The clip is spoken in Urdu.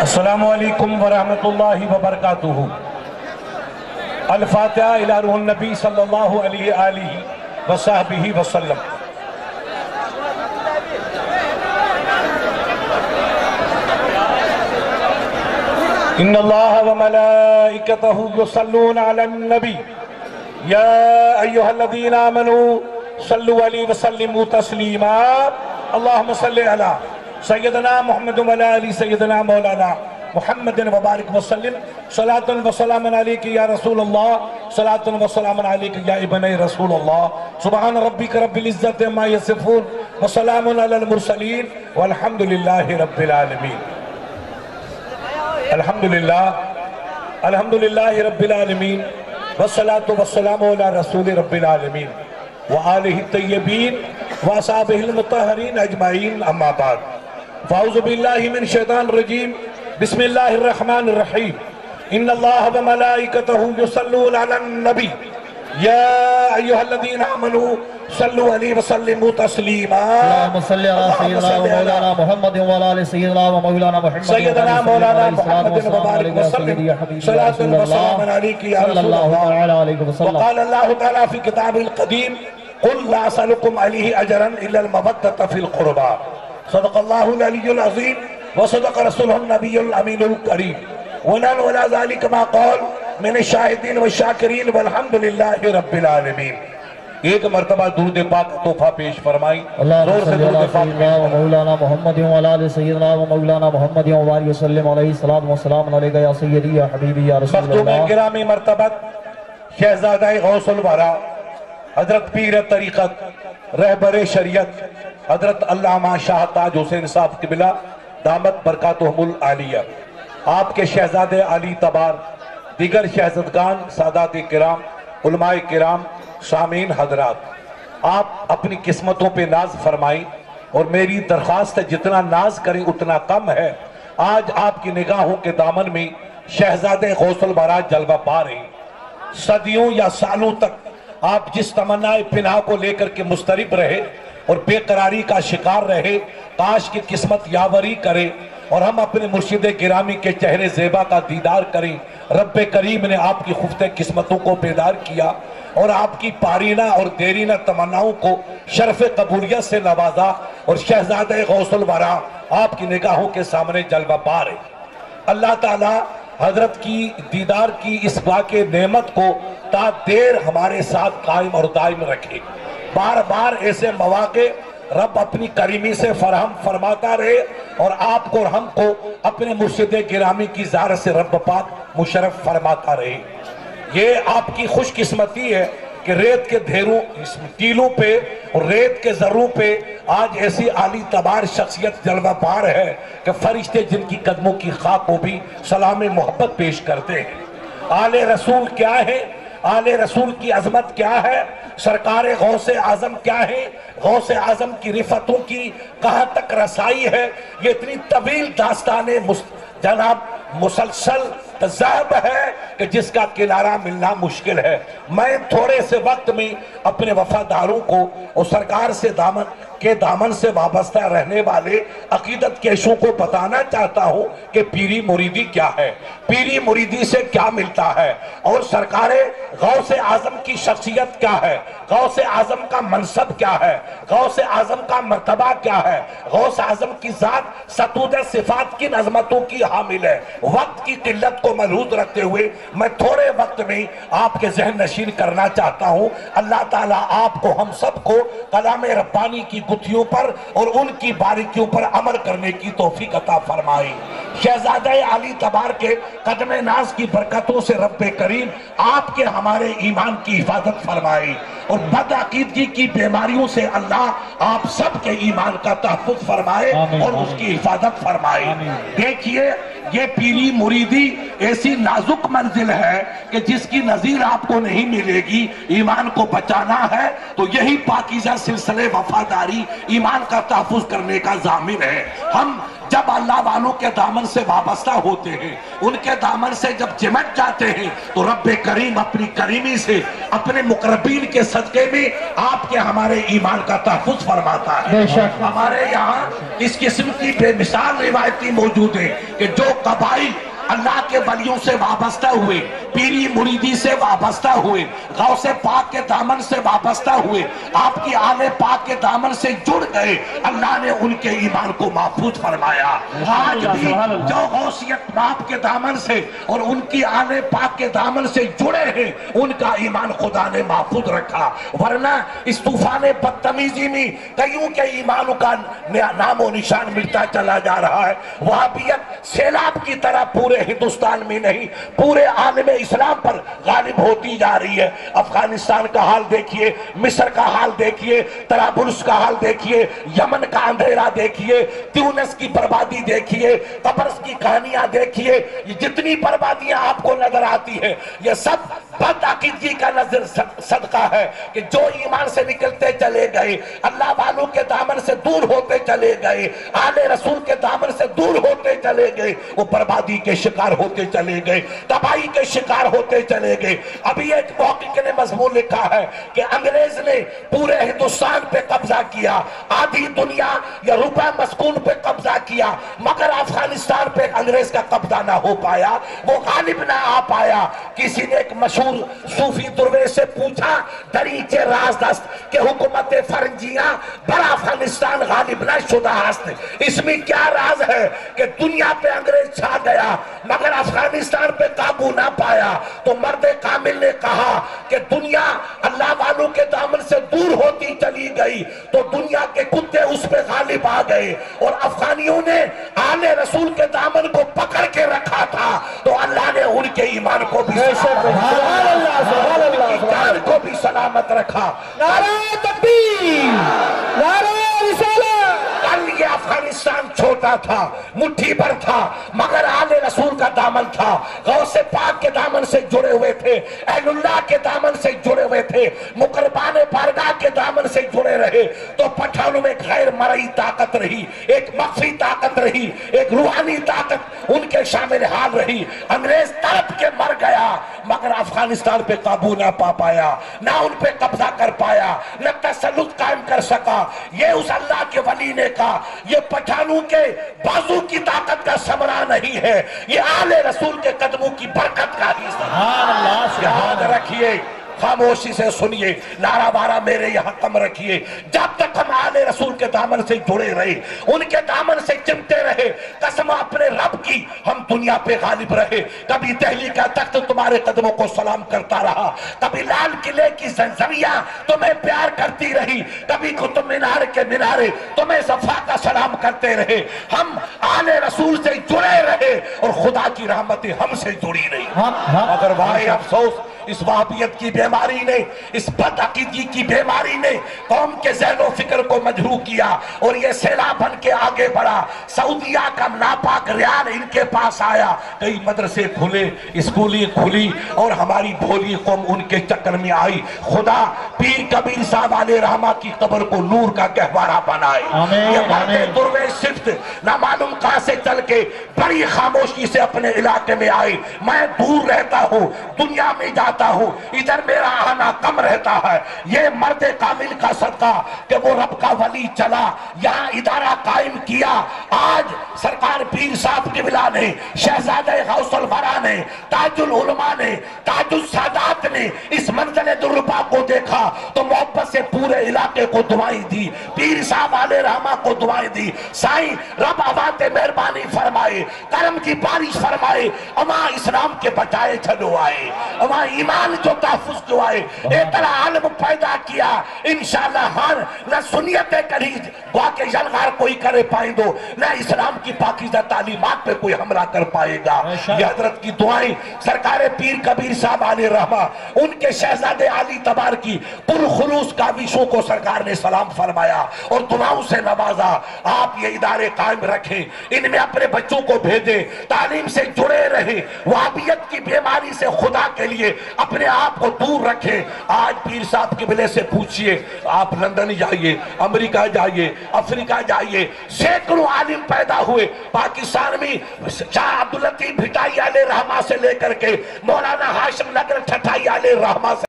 السلام علیکم ورحمۃ اللہ وبرکاتہ۔ الفاتحہ الی روح النبی صلی اللہ علیہ وآلہ وصحبہ وسلم۔ ان اللہ وملائکتہ یصلون علی النبی یا ایہا الذین آمنوا صلوا علیہ وسلموا تسلیما۔ اللہم صلی علی سیدنا محمد وعلی آل سیدنا مولانا محمد وبارک وسلم۔ صلاۃ و سلام علیک یا رسول اللہ، صلاۃ و سلام علیک یا ابن رسول اللہ۔ سبحان ربک رب العزت عما یصفون وسلام علی المرسلین والحمد للہ رب العالمین۔ الحمدللہ رب العالمین والصلاة والسلام علی رسول رب العالمین وآلہ الطیبین واصحابہ المطہرین اجمعین، اما بعد۔ فاعوذ باللہ من الشیطان الرجیم، بسم اللہ الرحمن الرحیم۔ ان اللہ وملائکتہ یصلون علی النبی یا ایہا الذین آمنوا صلوا علیہ وسلموا تسلیما۔ اللہم صلی علی سیدنا و مولانا محمد و علی سیدنا و مولانا محمد سیدنا مولانا محمد وبارک وسلم۔ صلاۃ و سلام علیک یا رسول اللہ۔ وقال اللہ تعالیٰ فی کتاب القدیم قل لا اسألکم علیہ اجرا الا المودۃ فی القربى۔ صدق اللہ العلی العظیم وصدق رسول النبی الامین الکریم ونحن علی ذلک ما قال من الشاہدین والشاکرین والحمد للہ رب العالمین۔ ایک مرتبہ درود پاک تحفہ پیش فرمائی۔ اللہم صلی علی سیدنا و مولانا محمد و علی سیدنا و مولانا محمد و بارک وسلم علیہ الصلوۃ والسلام علیکہ یا سیدی یا حبیبی یا رسول اللہ۔ مختوم گرامی مرتبت شہزادہ غوث الورا حضرت پیر طریقت رہبر شریعت حضرت علامہ شاہ تاج حسین صاحب قبلہ دامت برکاتہم العالیہ، آپ کے شہزادے علی تبار، دیگر شہزادگان، سادات کرام، علماء کرام، سامعین حضرات، آپ اپنی قسمتوں پہ ناز فرمائیں اور میری درخواست ہے جتنا ناز کریں اتنا کم ہے۔ آج آپ کی نگاہوں کے دامن میں شہزادے غوث الورا جلوہ پا رہے ہیں۔ صدیوں یا سالوں تک آپ جس تمنا پناہ کو لے کر کے مضطرب رہے اور بے قراری کا شکار رہے، کاش کی قسمت یاوری کرے اور ہم اپنے مرشد گرامی کے چہرے زیبا کا دیدار کریں۔ رب کریم نے آپ کی خفتہ قسمتوں کو بیدار کیا اور آپ کی پارینہ اور دیرینہ تمناؤں کو شرف قبولیت سے نوازا اور شہزادہ غوث الورا آپ کی نگاہوں کے سامنے جلوہ پا رہے۔ اللہ تعالیٰ حضرت کی دیدار کی اس واقع نعمت کو تا دیر ہمارے ساتھ قائم اور دائم رکھے۔ بار بار ایسے مواقع رب اپنی کریمی سے فراہم فرماتا رہے اور آپ کو اور ہم کو اپنے مرشد گرامی کی زیارت سے رب پاک مشرف فرماتا رہے۔ یہ آپ کی خوش قسمتی ہے کہ ریت کے دھیروں ٹیلوں پہ اور ریت کے ذروں پہ آج ایسی عالی تبار شخصیت جلوہ پار ہے کہ فرشتے جن کی قدموں کی خاک کو بھی سلام محبت پیش کرتے ہیں۔ آل رسول کیا ہے؟ آل رسول کی عظمت کیا ہے؟ سرکار غوث اعظم کیا ہے؟ غوث اعظم کی رفتوں کی کہاں تک رسائی ہے؟ یہ اتنی طویل داستان جناب مسلسل تذہب ہے کہ جس کا کنارہ ملنا مشکل ہے۔ میں تھوڑے سے وقت میں اپنے وفاداروں کو اور سرکار سے دامن سے وابستہ رہنے والے عقیدت کیشوں کو بتانا چاہتا ہوں کہ پیری مریدی کیا ہے، پیری مریدی سے کیا ملتا ہے اور سرکار غوث اعظم کی شخصیت کیا ہے، غوث اعظم کا منصب کیا ہے، غوث اعظم کا مرتبہ کیا ہے۔ غوث اعظم کی ذات ستود صفات کی عظمتوں کی حامل ہے۔ وقت کی قلت کو ملحوظ رکھتے ہوئے میں تھوڑے وقت میں آپ کے ذہن نشین کرنا چاہتا ہوں۔ اللہ تعالیٰ آپ کو ہم سب کو کلام ربانی کی گتھیوں پر اور ان کی باریکیوں پر عمل کرنے کی توفیق عطا فرمائے۔ شہزادہ علی تبار کے قدم ناز کی برکتوں سے رب کریم آپ کے ہمارے ایمان کی حفاظت فرمائے اور بدعقیدگی کی بیماریوں سے اللہ آپ سب کے ایمان کا تحفظ فرمائے اور اس کی حفاظت فرمائے۔ دیکھیے یہ پیری مریدی ایسی نازک منزل ہے کہ جس کی نظیر آپ کو نہیں ملے گی۔ ایمان کو بچانا ہے تو یہی پاکیزہ سلسلے وفاداری ایمان کا تحفظ کرنے کا ضامن ہے۔ ہم جب اللہ والوں کے دامن سے وابستہ ہوتے ہیں، ان کے دامن سے جب چمٹ جاتے ہیں، تو رب کریم اپنی کریمی سے اپنے مقربین کے صدقے میں آپ کے ہمارے ایمان کا تحفظ فرماتا ہے۔ ہمارے یہاں اس قسم کی بے مثال روایتی موجود ہے کہ جو قبائل اللہ کے ولیوں سے وابستہ ہوئے، پیری مریدی سے وابستہ ہوئے، غوث پاک کے دامن سے وابستہ ہوئے، آپ کی آل پاک کے دامن سے جڑ گئے، اللہ نے ان کے ایمان کو محفوظ فرمایا۔ آج بھی جو غوثیت باپ کے دامن سے اور ان کی آل پاک کے دامن سے جڑے ہیں، ان کا ایمان خدا نے محفوظ رکھا، ورنہ اس طوفان بدتمیزی میں کئیوں کے ایمانوں کا نام و نشان ملتا چلا جا رہا ہے۔ وہابیت سیلاب کی طرح پورے ہندوستان میں نہیں، پورے عالم اسلام پر غالب ہوتی جا رہی ہے۔ افغانستان کا حال دیکھیے، مصر کا حال دیکھیے، طرابلس کا حال دیکھیے، یمن کا اندھیرا دیکھیے، تیونس کی بربادی دیکھیے، قبرص کی کہانیاں دیکھیے، یہ جتنی بربادیاں آپ کو نظر آتی ہیں، یہ سب بد عقیدگی کا نظر صدقہ ہے کہ جو ایمان سے نکلتے چلے گئے، اللہ والوں کے دامن سے دور ہوتے چلے گئے، آل رسول کے دامن سے دور ہوتے چلے گئے، وہ بربادی کے شکار ہوتے چلے گئے، تباہی کے شکار ہوتے چلے گئے۔ ابھی ایک محقق نے مضمون لکھا ہے کہ انگریز نے پورے ہندوستان پہ قبضہ کیا، آدھی دنیا یا روپے مسکون پہ قبضہ کیا، مگر افغانستان پہ انگریز کا قبضہ نہ ہو پایا، وہ غالب نہ آ پایا۔ کسی نے ایک مشہور صوفی درویش سے پوچھا دریچے راز دست کہ حکومت فرنجیاں بر افغانستان غالب نہ شدہ ہست، اس میں کیا راز ہے کہ دنیا پہ انگریز چھا گیا مگر افغانستان پہ قابو نہ پایا؟ تو مرد کامل نے کہا کہ دنیا اللہ والوں کے دامن سے دور ہوتی چلی گئی تو دنیا کے کتے اس پہ غالب آ گئے، اور افغانیوں نے آل رسول کے دامن کو پکڑ کے رکھا تھا تو اللہ نے ان کے ایمان کو بھی جان کو بھی سلامت رکھا۔ نعرہ تکبیر، نعرہ رسالت۔ کل یہ افغانستان چھوٹا تھا، مٹھی بھر تھا، مگر آل رسول کا دامن تھا، غوث پاک کے دامن سے جڑے ہوئے تھے، اہل اللہ کے دامن سے جڑے ہوئے تھے، مقربان بارگاہ کے دامن سے جڑے رہے تو پٹھانوں میں ایک غیر مرئی طاقت رہی، ایک مخفی طاقت رہی، ایک روحانی طاقت ان کے شامل حال رہی۔ انگریز تڑپ کے مر گیا مگر افغانستان پہ قابو نہ پا پایا، نہ ان پہ قبضہ کر پایا، نہ تسلط قائم کر سکا۔ یہ اس اللہ کے ولی نے کہا یہ پٹھانوں کے بازو کی طاقت کا ثمرہ نہیں ہے، یہ آل رسول کے قدموں کی برکت کا ہی ثمرہ۔ یاد رکھیے، خاموشی سے سنیے، نعرہ بارہ میرے یہاں کم رکھیے، جب تک ہم آل رسول کے دامن سے جڑے رہے، ان کے دامن سے چمٹے رہے، قسم اپنے رب کی ہم دنیا پہ غالب رہے۔ کبھی دہلی کا تخت تمہارے قدموں کو سلام کرتا رہا، کبھی لال قلعے کی زنزریاں تمہیں پیار کرتی رہی، کبھی قطب مینار کے مینارے تمہیں صفا کا سلام کرتے رہے۔ ہم آل رسول سے جڑے رہے اور خدا کی رحمتیں ہم سے جڑی رہی۔ مگر بھائی افسوس، اس وہابیت کی بیماری نے، اس بد عقیدگی کی بیماری نے قوم کے ذہن و فکر کو مجروح کیا اور یہ سیلاب بن کے آگے بڑھا۔ سعودیہ کا ناپاک ریال ان کے پاس آیا، کئی مدرسے کھلے، اسکولی کھلی اور ہماری بھولی قوم ان کے چکر میں آئی۔ خدا پیر کبیر صاحب علیہ رحمہ کی قبر کو نور کا گہوارہ بنائے۔ یہ مرد درویش صفت نہ معلوم کہاں سے چل کے بڑی خاموشی سے اپنے علاقے میں آئے۔ میں دور رہتا ہوں، دنیا میں جاتا ہوں، ادھر میرا آنا کم رہتا ہے۔ یہ مرد کامل کا صدقہ کہ وہ رب کا ولی چلا، یہاں ادارہ قائم کیا۔ آج سرکار پیر صاحب قبلہ نے، شہزادہ غوث الورا نے، تاج العلماء نے، تاج السادات نے اس منزل دربا کو دیکھا تو محبت سے پورے علاقے کو دعائیں دی، پیر صاحب علیہ رحمہ کو دعائیں دی۔ سائیں رب عوات مہربانی فرمائے، کرم کی بارش فرمائے، اما اسلام کے بچائے چلو آئے، اما ایمان جو تحفظ جو آئے، ایترا عالم پیدا کیا۔ انشاءاللہ ہر نہ سنیت کریج گوا کے یلغار کوئی کرے پائیں دو، نہ اسلام کی پاکیزہ تعلیمات پہ کوئی حملہ کر پائے گا۔ یہ حضرت کی دعائیں سرکار پیر کبیر صاحب علیہ رحمہ، ان کے شہزادے علی تبار کی پرخلوص کاوشوں کو سرکار نے سلام فرمایا اور دعاؤں سے نوازا۔ آپ یہ ادارے قائم رکھیں، ان میں اپنے بچوں کو بھیجیں، تعلیم سے جڑے رہیں، وہابیت کی بیماری سے خدا کے لیے اپنے آپ کو دور رکھیں. آج پیر صاحب قبلے سے پوچھئے, آپ لندن جائیے, امریکہ جائیے, افریقہ جائیے, سینکڑوں عالم پیدا ہوئے. پاکستان میں شاہ عبداللطیف بھٹائی علیہ رحمہ سے لے کر کے مولانا ہاشم نگر ٹھٹائی علیہ رحمہ سے